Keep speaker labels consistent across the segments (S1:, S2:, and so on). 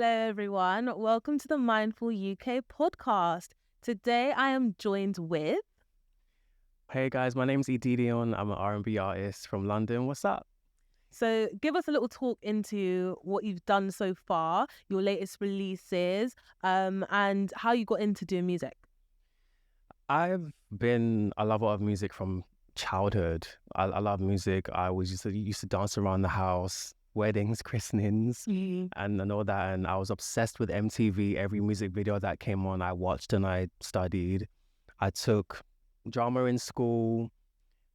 S1: Hello, everyone. Welcome to the Mindful UK podcast. Today, I am joined with...
S2: Hey guys, my name's Edidion. I'm an R&B artist from London. What's up?
S1: So give us a little talk into what you've done so far, your latest releases, and how you got into doing music.
S2: I've been a lover of music from childhood. I love music. I always used to dance around the house, weddings, christenings, and all that. And I was obsessed with MTV. Every music video that came on, I watched and I studied. I took drama in school,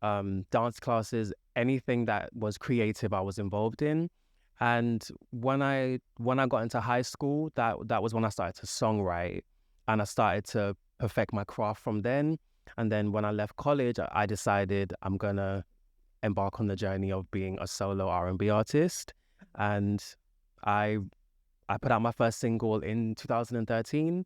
S2: dance classes, anything that was creative I was involved in. And when I got into high school, that was when I started to songwrite and I started to perfect my craft from then. And then when I left college, I decided I'm gonna embark on the journey of being a solo R&B artist. And I put out my first single in 2013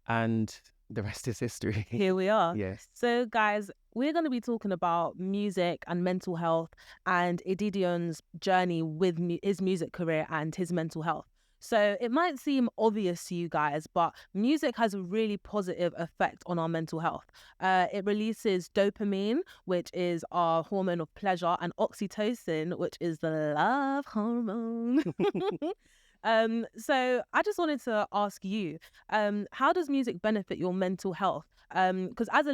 S2: and the rest is history.
S1: Here we are.
S2: Yes.
S1: So, guys, we're going to be talking about music and mental health and Edidion's journey with his music career and his mental health. So it might seem obvious to you guys, but music has a really positive effect on our mental health. It releases dopamine, which is our hormone of pleasure, and oxytocin, which is the love hormone. So I just wanted to ask you, how does music benefit your mental health? Because as a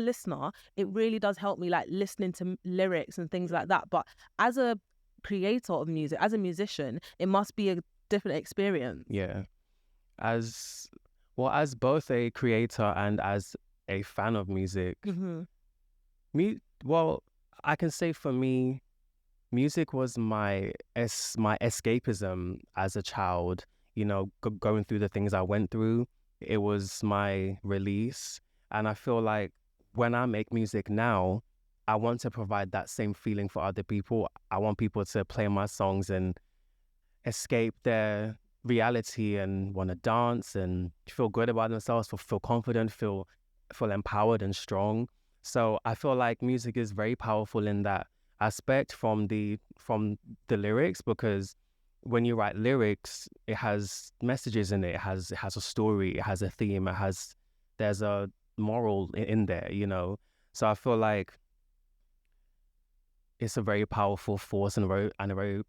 S1: listener, it really does help me, like listening to lyrics and things like that. But as a creator of music, as a musician, it must be a different experience.
S2: Yeah. As both a creator and as a fan of music, I can say for me, music was my escapism as a child. You know, going through the things I went through, it was my release. And I feel like when I make music now, I want to provide that same feeling for other people. I want people to play my songs and escape their reality and want to dance and feel good about themselves, feel confident, feel empowered and strong. So I feel like music is very powerful in that aspect from the lyrics, because when you write lyrics, it has messages in it. It has a story, it has a theme, there's a moral in there, you know. So I feel like it's a very powerful force and a very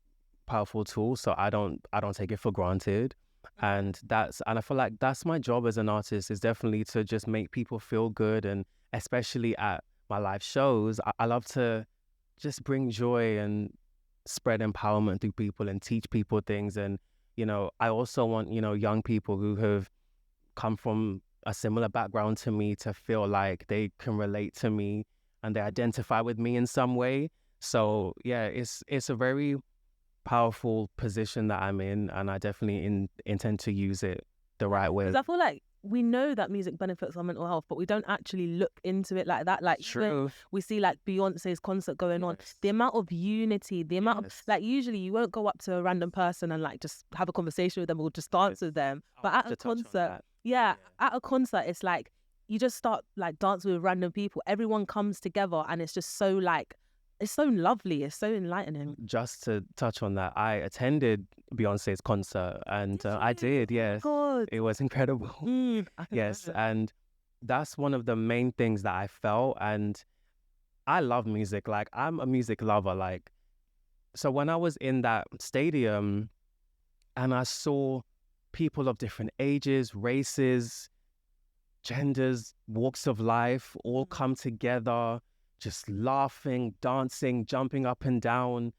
S2: powerful tool. So I don't take it for granted. And I feel like that's my job as an artist, is definitely to just make people feel good. And especially at my live shows, I love to just bring joy and spread empowerment through people and teach people things. And, you know, I also want, you know, young people who have come from a similar background to me to feel like they can relate to me and they identify with me in some way. So yeah, it's a very powerful position that I'm in, and I definitely intend to use it the right way.
S1: Because I feel like we know that music benefits our mental health, but we don't actually look into it like that. Like,
S2: true.
S1: We see like Beyonce's concert going on, the amount of unity, the amount of, like, usually you won't go up to a random person and like just have a conversation with them or just dance with them. But at a concert, at a concert, it's like you just start like dancing with random people. Everyone comes together and it's just so like, it's so lovely. It's so enlightening.
S2: Just to touch on that, I attended Beyonce's concert and I did, yes.
S1: God.
S2: It was incredible. Yes, and that's one of the main things that I felt. And I love music. Like, I'm a music lover. Like, so when I was in that stadium and I saw people of different ages, races, genders, walks of life all come together, just laughing, dancing, jumping up and down.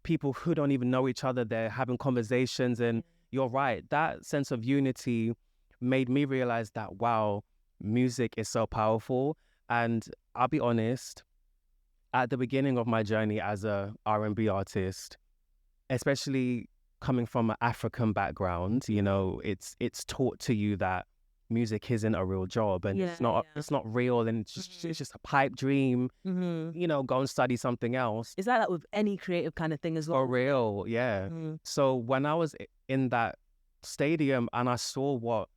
S2: People who don't even know each other, they're having conversations. And you're right, that sense of unity made me realize that, wow, music is so powerful. And I'll be honest, at the beginning of my journey as a R&B artist, especially coming from an African background, you know, it's taught to you that music isn't a real job, and it's not real, and it's just a pipe dream. You know, go and study something else.
S1: Is that with any creative kind of thing as well?
S2: For real, yeah. So when I was in that stadium and I saw what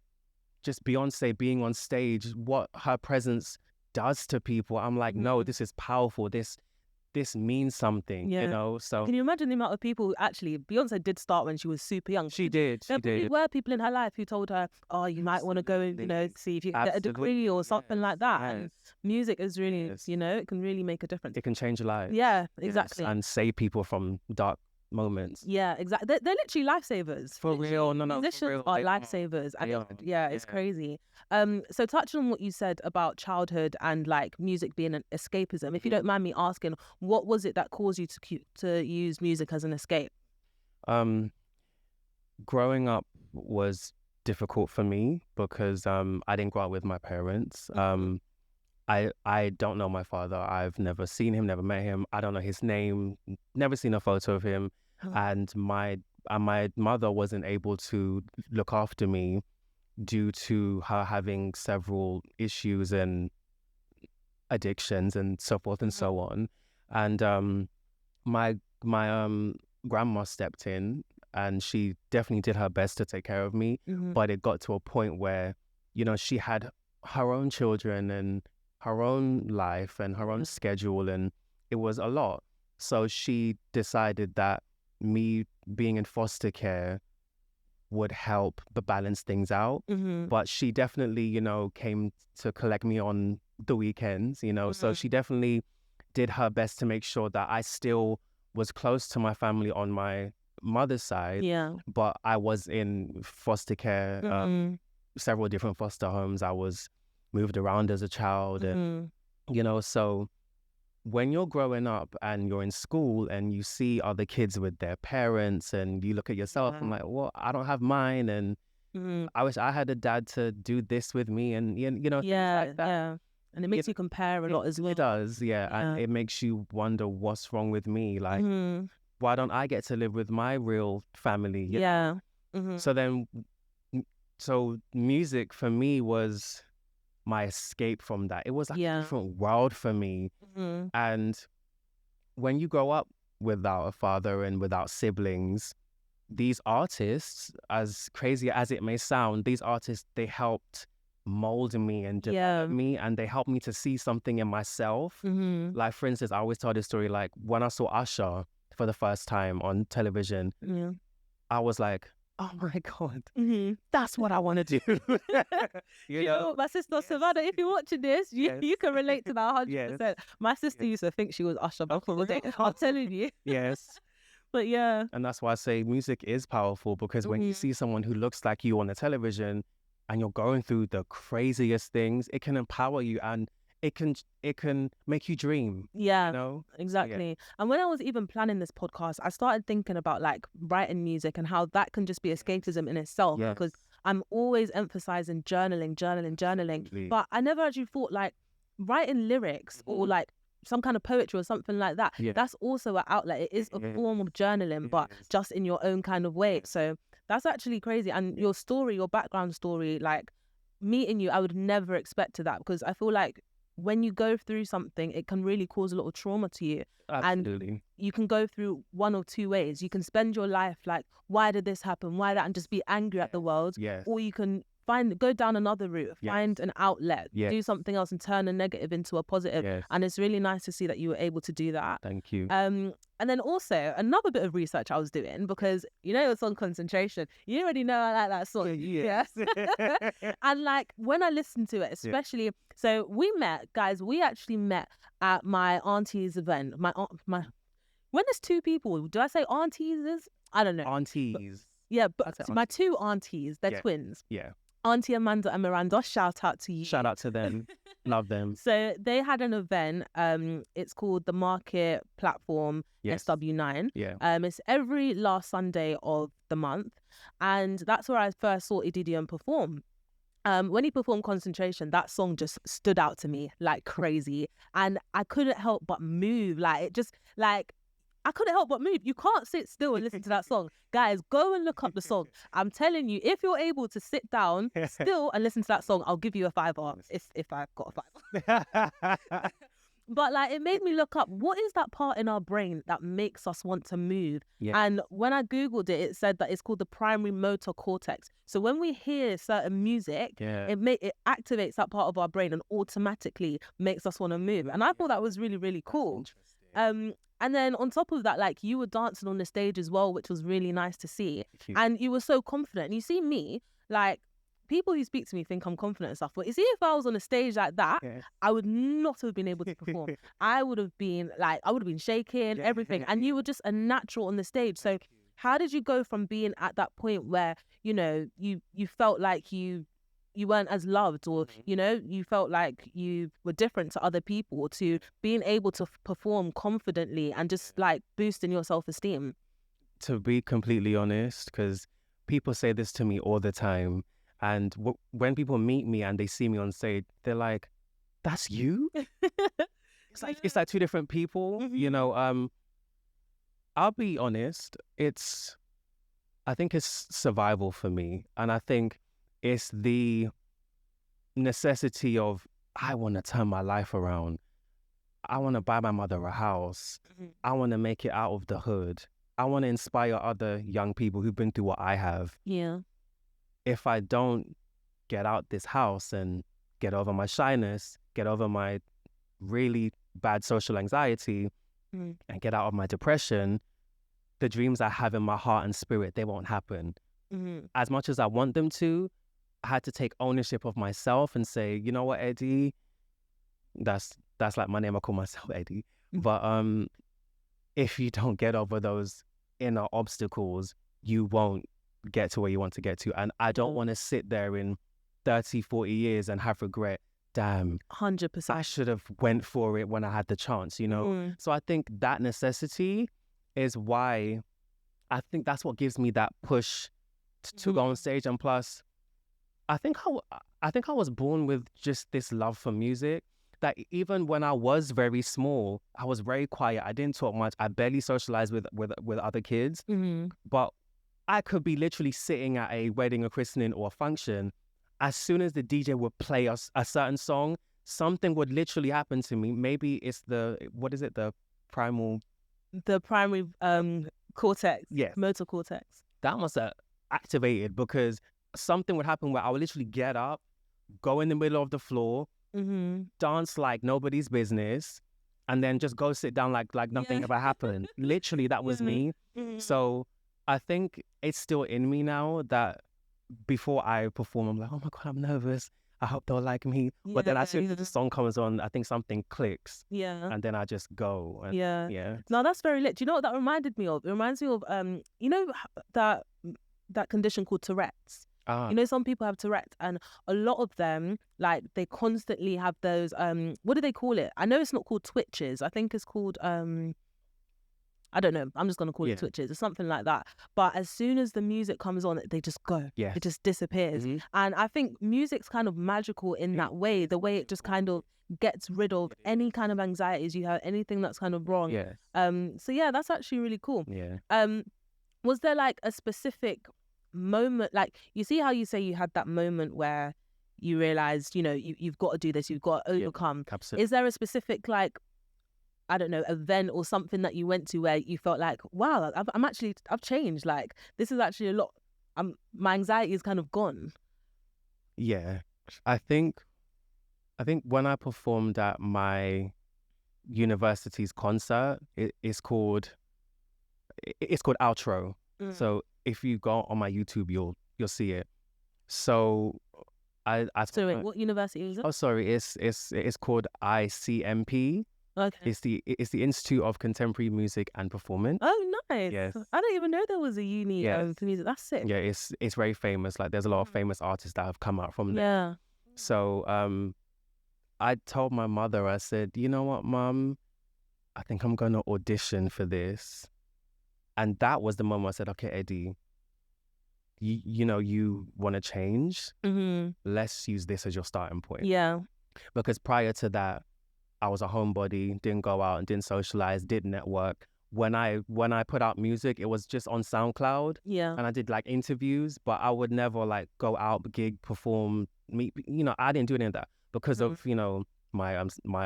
S2: just Beyonce being on stage, what her presence does to people, I'm like, no, this is powerful. This this means something, you
S1: Yeah.
S2: know? So
S1: Can you imagine the amount of people actually, Beyonce did start when she was super young.
S2: she did.
S1: There probably were people in her life who told her, oh, you might want to go and, see if you can get a degree or something like that. And music is really, it can really make a difference.
S2: It can change lives.
S1: Yeah, exactly.
S2: And save people from dark moments.
S1: Yeah, exactly. They're literally lifesavers.
S2: For real. No,
S1: Musicians
S2: for real.
S1: are lifesavers. And it's crazy. So touching on what you said about childhood and like music being an escapism, if you don't mind me asking, what was it that caused you to use music as an escape?
S2: Growing up was difficult for me because I didn't grow up with my parents. I don't know my father. I've never seen him, never met him. I don't know his name, never seen a photo of him. And my mother wasn't able to look after me due to her having several issues and addictions and so forth and so on. And my grandma stepped in, and she definitely did her best to take care of me. But it got to a point where, she had her own children and her own life and her own schedule, and it was a lot. So she decided that me being in foster care would help balance things out. But she definitely, came to collect me on the weekends, so she definitely did her best to make sure that I still was close to my family on my mother's side. But I was in foster care, several different foster homes. I was moved around as a child, and so when you're growing up and you're in school and you see other kids with their parents and you look at yourself and like, well, I don't have mine, and I wish I had a dad to do this with me, and things like that.
S1: And it makes you compare a lot as well.
S2: It does, and it makes you wonder what's wrong with me. Like, why don't I get to live with my real family? So music for me was my escape from that. It was like a different world for me. And when you grow up without a father and without siblings, these artists, as crazy as it may sound, these artists, they helped mold me and develop me, and they helped me to see something in myself. Like, for instance, I always tell this story, like when I saw Usher for the first time on television, I was like, oh my God, that's what I want to do. you know,
S1: my sister Savannah, if you're watching this, you can relate to that 100%. My sister used to think she was Usher back in the day. I'm telling you. But
S2: and that's why I say music is powerful, because when you see someone who looks like you on the television and you're going through the craziest things, it can empower you, and it can make you dream.
S1: Exactly. And when I was even planning this podcast, I started thinking about like writing music and how that can just be escapism in itself, because I'm always emphasizing journaling. But I never actually thought like writing lyrics or like some kind of poetry or something like that. That's also an outlet. It is a form of journaling, but just in your own kind of way. So that's actually crazy. And your story, your background story, like meeting you, I would never expect to that, because I feel like when you go through something, it can really cause a lot of trauma to you.
S2: Absolutely.
S1: And you can go through one or two ways. You can spend your life like, why did this happen? Why that? And just be angry at the world. Or you can go down another route, find an outlet, do something else and turn a negative into a positive. And it's really nice to see that you were able to do that.
S2: Thank you.
S1: And then also another bit of research I was doing, because your song Concentration, you already know I like that song. And like when I listened to it, especially, so we actually met at my auntie's event. When there's two people, do I say aunties? I don't know.
S2: Aunties.
S1: But my two aunties, they're twins. Auntie Amanda and Miranda, shout out to you.
S2: Shout out to them. Love them.
S1: So they had an event. It's called the Market Platform SW9. It's every last Sunday of the month, and that's where I first saw Edidion perform. When he performed Concentration, that song just stood out to me like crazy, and I couldn't help but move. Like it just like. I couldn't help but move. You can't sit still and listen to that song. Guys, go and look up the song. I'm telling you, if you're able to sit down still and listen to that song, I'll give you a $5 if I've got a $5. But like, it made me look up, what is that part in our brain that makes us want to move? And when I Googled it, it said that it's called the primary motor cortex. So when we hear certain music, it activates that part of our brain and automatically makes us want to move. And I thought that was really, really cool. And then on top of that, like, you were dancing on the stage as well, which was really nice to see. And you were so confident. And you see me, like, people who speak to me think I'm confident and stuff. But you see, if I was on a stage like that, I would not have been able to perform. I would have been shaking, everything. And you were just a natural on the stage. So how did you go from being at that point where, you know, you felt like you weren't as loved, or, you know, you felt like you were different to other people, to being able to perform confidently and just like boosting your self-esteem?
S2: To be completely honest, because people say this to me all the time, and when people meet me and they see me on stage, they're like, "That's you?" It's like two different people, you know. I'll be honest, I think it's survival for me, and I think it's the necessity of, I want to turn my life around. I want to buy my mother a house. I want to make it out of the hood. I want to inspire other young people who've been through what I have.
S1: Yeah.
S2: If I don't get out this house and get over my shyness, get over my really bad social anxiety, and get out of my depression, the dreams I have in my heart and spirit, they won't happen. As much as I want them to, I had to take ownership of myself and say, you know what, Eddie, that's like my name. I call myself Eddie. But if you don't get over those inner obstacles, you won't get to where you want to get to. And I don't want to sit there in 30, 40 years and have regret. Damn,
S1: 100%.
S2: I should have went for it when I had the chance, you know? So I think that necessity is why, I think that's what gives me that push to go on stage. And plus, I think I was born with just this love for music, that even when I was very small, I was very quiet. I didn't talk much. I barely socialized with other kids. But I could be literally sitting at a wedding, a christening, or a function. As soon as the DJ would play a certain song, something would literally happen to me. Maybe it's the primary
S1: cortex.
S2: Yes.
S1: Motor cortex.
S2: That must have activated, because something would happen where I would literally get up, go in the middle of the floor, dance like nobody's business, and then just go sit down like nothing ever happened. Literally, that was me. So I think it's still in me now that before I perform, I'm like, oh my God, I'm nervous. I hope they'll like me. But then as soon as the song comes on, I think something clicks. And then I just go. And,
S1: No, that's very lit. Do you know what that reminded me of? It reminds me of, you know, that condition called Tourette's. You know, some people have Tourette's, and a lot of them, like, they constantly have those, what do they call it? I know it's not called twitches. I think it's called, I don't know. I'm just going to call it twitches or something like that. But as soon as the music comes on, they just go. It just disappears. And I think music's kind of magical in that way, the way it just kind of gets rid of any kind of anxieties you have, anything that's kind of wrong. So yeah, that's actually really cool. Was there like a specific moment, like, you see how you say you had that moment where you realized, you know, you've got to do this, you've got to overcome.
S2: Absolutely.
S1: Is there a specific, like, I don't know, event or something that you went to where you felt like, wow, I've changed. Like, this is actually a lot. My anxiety is kind of gone.
S2: Yeah, I think when I performed at my university's concert, it's called Outro. So if you go on my YouTube, you'll see it. So
S1: So wait, what university is it?
S2: Oh, sorry, it's called ICMP.
S1: Okay.
S2: It's the Institute of Contemporary Music and Performance.
S1: Oh, nice.
S2: Yes.
S1: I didn't even know there was a uni for music. That's sick.
S2: Yeah, it's very famous. Like, there's a lot of famous artists that have come out from there. So I told my mother, I said, you know what, Mum, I think I'm going to audition for this. And that was the moment I said, okay, Eddie, you know, you want to change. Let's use this as your starting point. Because prior to that, I was a homebody, didn't go out and didn't socialize, didn't network. When I put out music, it was just on SoundCloud. And I did like interviews, but I would never like go out, gig, perform, meet. You know, I didn't do any of that because of, you know, my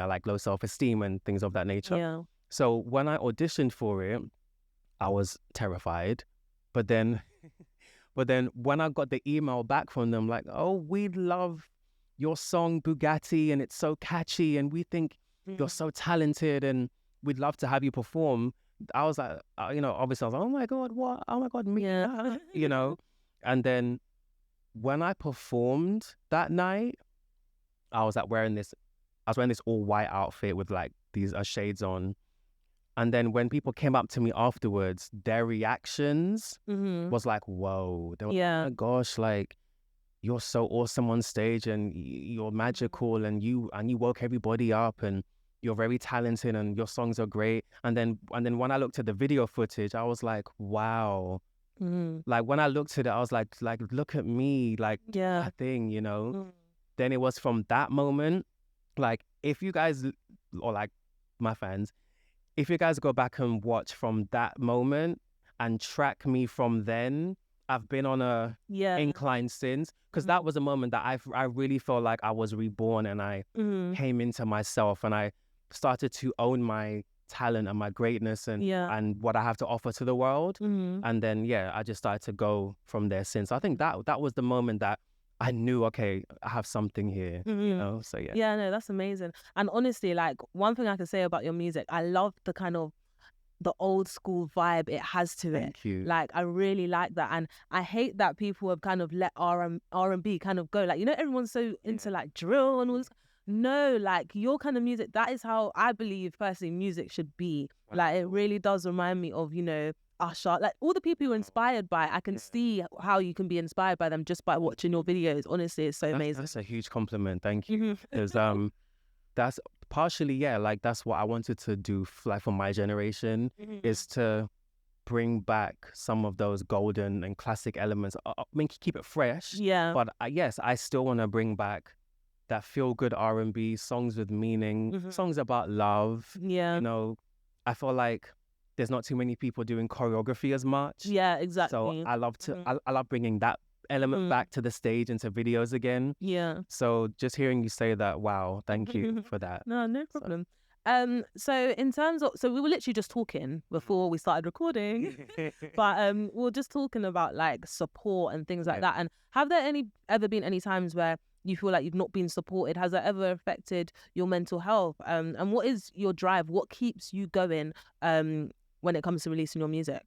S2: like low self-esteem and things of that nature. So when I auditioned for it, I was terrified. But then when I got the email back from them, like, oh, we love your song Bugatti and it's so catchy and we think you're so talented and we'd love to have you perform. I was like, obviously I was like, oh my God, what? Oh my God, me,
S1: Yeah.
S2: And then when I performed that night, I was wearing this all white outfit with like these shades on. And then when people came up to me afterwards, their reactions was like, whoa. They were like, oh
S1: Yeah.
S2: my gosh, like, you're so awesome on stage and you're magical and you woke everybody up and you're very talented and your songs are great. And then when I looked at the video footage, I was like, wow. Like when I looked at it, I was like, look at me, like
S1: Yeah.
S2: that thing. Then it was from that moment, like if you guys, or like my fans, if you guys go back and watch from that moment and track me from then, I've been on a incline since, because that was a moment that I really felt like I was reborn and I came into myself and I started to own my talent and my greatness and what I have to offer to the world. And then, I just started to go from there since. I think that was the moment that I knew, okay, I have something here, so yeah.
S1: Yeah, no, that's amazing. And honestly, like one thing I can say about your music, I love the kind of the old school vibe it has to it.
S2: Thank you.
S1: Like I really like that, and I hate that people have kind of let R&B kind of go. Like, everyone's so into like drill and all this. No, like your kind of music, that is how I believe personally music should be. Like it really does remind me of, Usher, like all the people you're inspired by. I can see how you can be inspired by them just by watching your videos. Honestly, it's so amazing.
S2: That's a huge compliment. Thank you. Because that's partially, like that's what I wanted to do like for my generation, is to bring back some of those golden and classic elements. I mean, keep it fresh.
S1: Yeah.
S2: But yes, I still want to bring back that feel-good R&B, songs with meaning, songs about love.
S1: Yeah.
S2: I feel like there's not too many people doing choreography as much.
S1: Yeah, exactly.
S2: So I love I love bringing that element back to the stage and to videos again.
S1: Yeah.
S2: So just hearing you say that, wow, thank you for that.
S1: No problem. So in terms of, we were literally just talking before we started recording, but we were just talking about like support and things like that. And have there ever been any times where you feel like you've not been supported? Has that ever affected your mental health? And what is your drive? What keeps you going when it comes to releasing your music?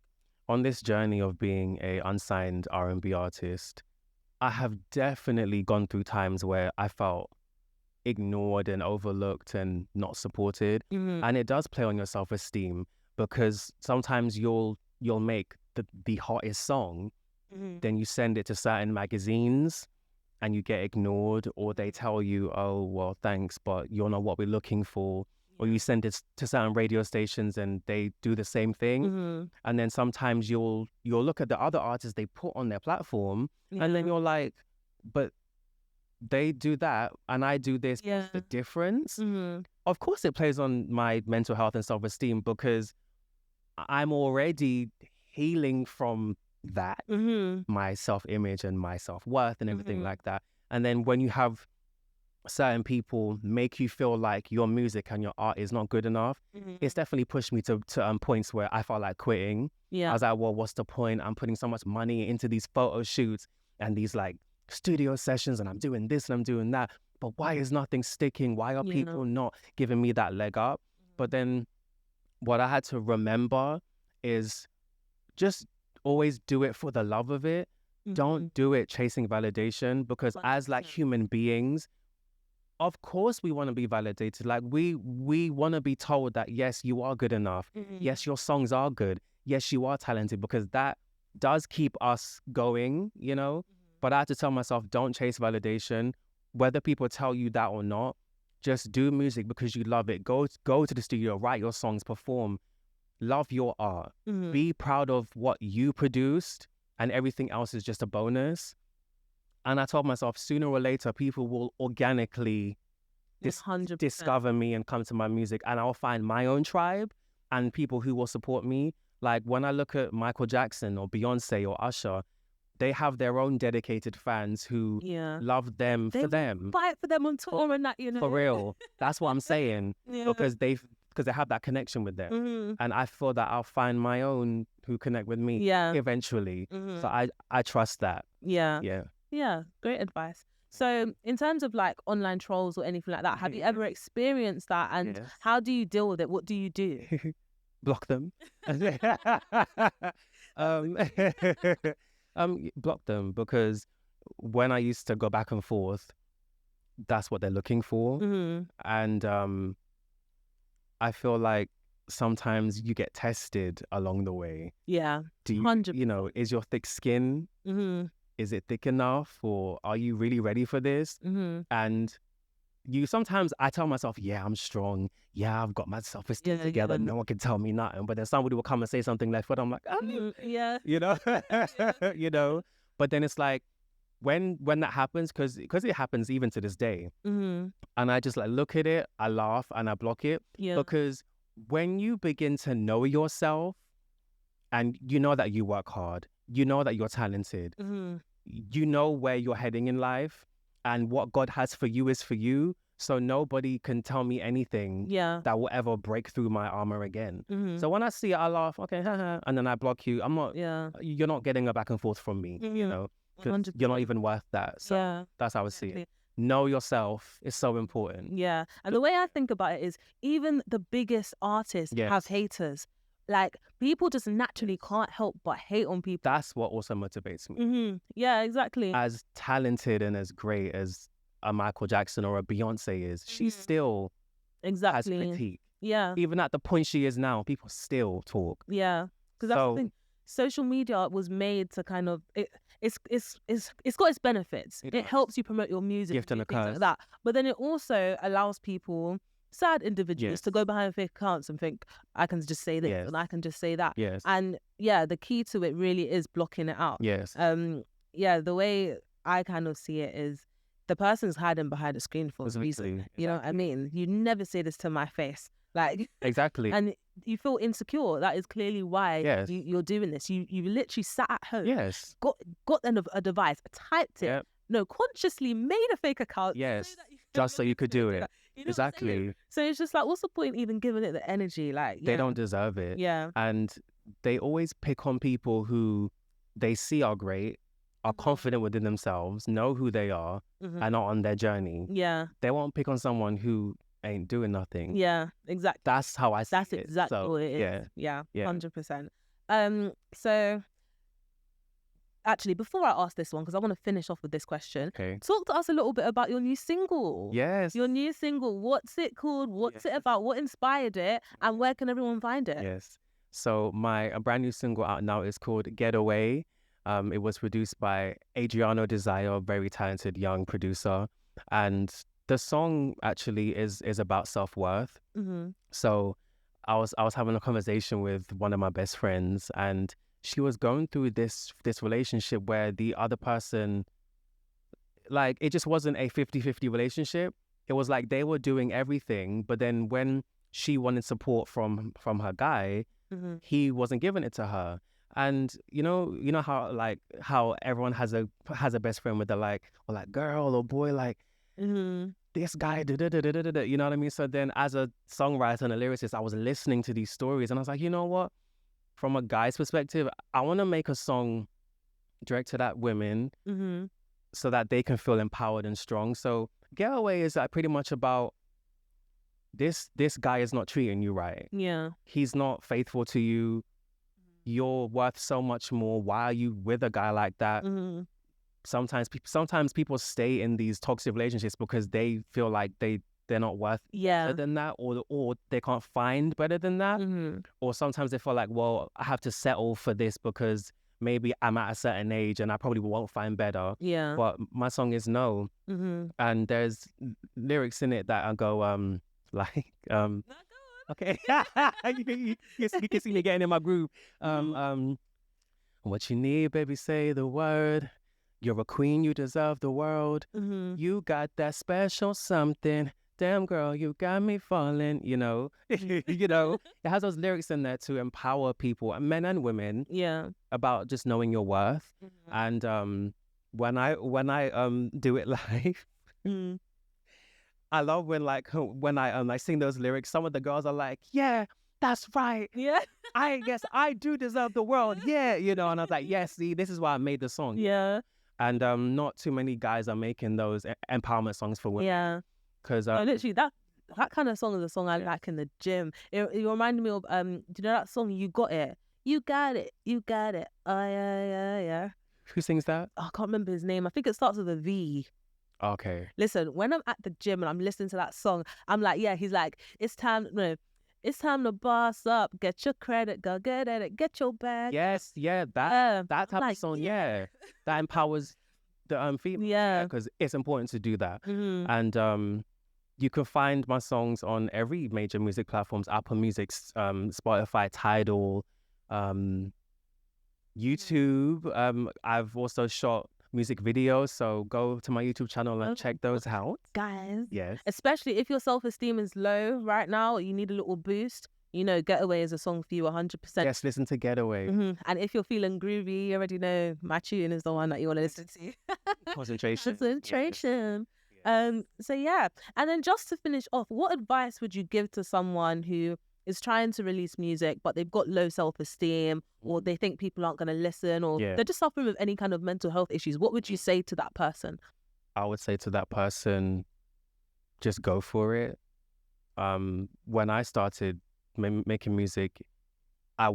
S2: On this journey of being a unsigned R&B artist, I have definitely gone through times where I felt ignored and overlooked and not supported. And it does play on your self-esteem, because sometimes you'll make the hottest song, then you send it to certain magazines and you get ignored, or they tell you, oh, well, thanks, but you're not what we're looking for. Or you send it to certain radio stations and they do the same thing. And then sometimes you'll look at the other artists they put on their platform, and then you're like, but they do that and I do this. What's the difference? Of course it plays on my mental health and self-esteem, because I'm already healing from that, my self-image and my self-worth and everything like that. And then when you have certain people make you feel like your music and your art is not good enough, it's definitely pushed me to points where I felt like quitting. I was like, well, what's the point? I'm putting so much money into these photo shoots and these like studio sessions, and I'm doing this and I'm doing that, but why is nothing sticking? Why are people not giving me that leg up? But then what I had to remember is just always do it for the love of it. Don't do it chasing validation, because as like human beings, of course we want to be validated. Like we want to be told that, yes, you are good enough. Yes, your songs are good. Yes, you are talented, because that does keep us going, But I had to tell myself, don't chase validation. Whether people tell you that or not, just do music because you love it. Go to the studio, write your songs, perform, love your art. Be proud of what you produced, and everything else is just a bonus. And I told myself, sooner or later, people will organically discover me and come to my music, and I'll find my own tribe and people who will support me. Like when I look at Michael Jackson or Beyonce or Usher, they have their own dedicated fans who love them for them.
S1: Fight for them on tour and that,
S2: For real. That's what I'm saying. Because they have that connection with them. And I feel that I'll find my own who connect with me eventually. So I trust that.
S1: Yeah, great advice. So in terms of like online trolls or anything like that, have you ever experienced that? And
S2: Yes.
S1: how do you deal with it? What do you do?
S2: Block them. um, block them, because when I used to go back and forth, that's what they're looking for.
S1: Mm-hmm.
S2: And I feel like sometimes you get tested along the way.
S1: Yeah.
S2: Do you,
S1: 100%.
S2: is your thick skin,
S1: Mm-hmm.
S2: is it thick enough, or are you really ready for this?
S1: Mm-hmm.
S2: And sometimes I tell myself, yeah, I'm strong. Yeah, I've got my self-esteem together.
S1: Yeah.
S2: No one can tell me nothing. But then somebody will come and say something left foot. I'm like,
S1: Yeah.
S2: But then it's like, when that happens, because it happens even to this day,
S1: Mm-hmm.
S2: and I just like look at it, I laugh and I block it.
S1: Yeah.
S2: Because when you begin to know yourself, and you know that you work hard, you know that you're talented,
S1: Mm-hmm.
S2: you know where you're heading in life, and what God has for you is for you. So nobody can tell me anything that will ever break through my armor again.
S1: Mm-hmm.
S2: So when I see it, I laugh, okay, and then I block you. I'm not, you're not getting a back and forth from me,
S1: Mm-hmm.
S2: 'cause you're not even worth that. So that's how I see it. Know yourself is so important.
S1: Yeah. And the way I think about it is, even the biggest artists have haters. Like, people just naturally can't help but hate on people.
S2: That's what also motivates me.
S1: Mm-hmm. Yeah, exactly.
S2: As talented and as great as a Michael Jackson or a Beyonce is, she still has critique.
S1: Yeah.
S2: Even at the point she is now, people still talk.
S1: Yeah. Because that's the thing. Social media was made to kind of it's got its benefits. It helps you promote your music,
S2: gift and a
S1: things
S2: curse.
S1: like that. But then it also allows people, sad individuals, to go behind fake accounts and think, I can just say this and I can just say that.
S2: Yes.
S1: And yeah, the key to it really is blocking it out.
S2: Yes.
S1: Yeah, the way I kind of see it is, the person's hiding behind a screen for a reason. You know what I mean? You never say this to my face. Like,
S2: exactly.
S1: And you feel insecure. That is clearly why you're doing this. You literally sat at home.
S2: Yes.
S1: Got a device, typed it. No, consciously made a fake account.
S2: Yes. Just so you could do it.
S1: You know
S2: exactly.
S1: So it's just like, what's the point even giving it the energy? Like,
S2: they don't deserve it.
S1: Yeah.
S2: And they always pick on people who they see are great, are confident within themselves, know who they are, and are on their journey.
S1: Yeah.
S2: They won't pick on someone who ain't doing nothing.
S1: Yeah, exactly.
S2: That's how I see it.
S1: That's exactly what it is. Yeah, 100%. So actually, before I ask this one, because I want to finish off with this question, talk to us a little bit about your new single.
S2: Yes.
S1: Your new single. What's it called? What's it about? What inspired it? And where can everyone find it?
S2: Yes. So a brand new single out now is called Getaway. It was produced by Adriano Desire, a very talented young producer. And the song actually is about self-worth. So I was having a conversation with one of my best friends, and she was going through this relationship where the other person, like, it just wasn't a 50-50 relationship. It was like they were doing everything, but then when she wanted support from her guy, he wasn't giving it to her. And you know how everyone has a best friend with the girl or boy, like, this guy, you know what I mean? So then, as a songwriter and a lyricist, I was listening to these stories, and I was like, you know what? From a guy's perspective, I want to make a song directed at women, so that they can feel empowered and strong. So Getaway is like pretty much about this guy is not treating you right.
S1: Yeah.
S2: He's not faithful to you. You're worth so much more. Why are you with a guy like that? Sometimes people stay in these toxic relationships because they feel like they're not worth better than that, or they can't find better than that. Or sometimes they feel like, well, I have to settle for this because maybe I'm at a certain age and I probably won't find better.
S1: Yeah.
S2: But my song is no. And there's lyrics in it that I go, okay. You can see me getting in my groove. What you need, baby, say the word. You're a queen, you deserve the world. You got that special something. Damn, girl, you got me falling, you know. It has those lyrics in there to empower people, men and women, about just knowing your worth. And when I do it live, I love when I sing those lyrics, some of the girls are like, yeah, that's right.
S1: Yeah.
S2: I guess I do deserve the world. Yeah, and I was like, yeah, see, this is why I made the song.
S1: Yeah.
S2: And not too many guys are making those empowerment songs for women.
S1: Yeah.
S2: Because
S1: No, literally that kind of song is a song I like in the gym. It reminded me of do you know that song You Got It? You got it, you got it. Oh yeah.
S2: who sings that?
S1: I can't remember his name. I think it starts with a V.
S2: Okay.
S1: Listen, when I'm at the gym and I'm listening to that song, I'm like, yeah, he's like, it's time to boss up, get your credit, go get at it, get your bag.
S2: Yes, yeah, that type
S1: like,
S2: of song, yeah, that empowers the female.
S1: Yeah.
S2: Because it's important to do that.
S1: Mhm.
S2: And you can find my songs on every major music platforms: Apple Music, Spotify, Tidal, YouTube. I've also shot music videos, so go to my YouTube channel and check those out.
S1: Guys,
S2: Yes.
S1: especially if your self-esteem is low right now, you need a little boost. You know, Getaway is a song for you 100%.
S2: Yes, listen to Getaway.
S1: And if you're feeling groovy, you already know my tune is the one that you want to listen to.
S2: Concentration.
S1: Yes. So yeah, and then just to finish off, what advice would you give to someone who is trying to release music but they've got low self-esteem, or they think people aren't going to listen, or they're just suffering with any kind of mental health issues? What would you say to that person?
S2: I would say to that person, just go for it. When I started making music, I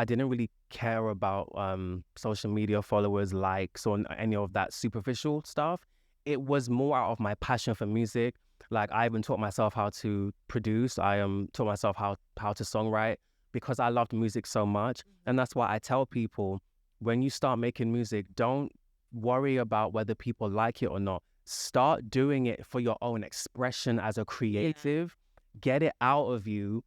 S2: didn't really care about social media followers, likes, or any of that superficial stuff. It was more out of my passion for music. Like, I even taught myself how to produce. I taught myself how to songwrite, because I loved music so much. And that's why I tell people, when you start making music, don't worry about whether people like it or not. Start doing it for your own expression as a creative. Get it out of you.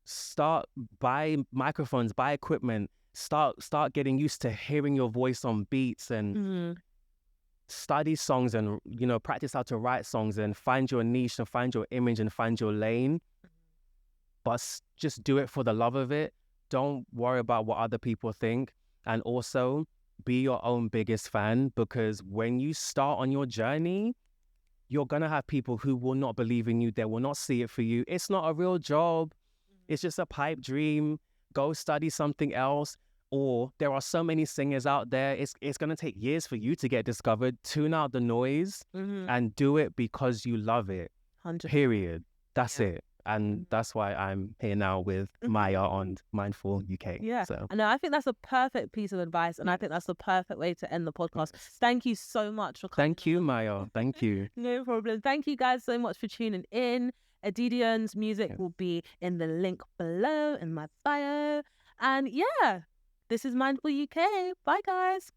S2: Start, buy microphones, buy equipment. Start getting used to hearing your voice on beats, and study songs, and practice how to write songs, and find your niche and find your image and find your lane. But just do it for the love of it. Don't worry about what other people think. And also, be your own biggest fan, because when you start on your journey, you're gonna have people who will not believe in you. They will not see it for you. It's not a real job. It's just a pipe dream. Go study something else. Or there are so many singers out there. It's going to take years for you to get discovered. Tune out the noise and do it because you love it.
S1: 100%.
S2: Period. That's it. And that's why I'm here now with Maya on Mindful UK.
S1: Yeah.
S2: So.
S1: And I think that's a perfect piece of advice. And I think that's the perfect way to end the podcast. Thank you so much for coming.
S2: Thank you, Maya. Thank you.
S1: No problem. Thank you guys so much for tuning in. Edidion's music will be in the link below in my bio. And yeah, this is Mindful UK. Bye, guys.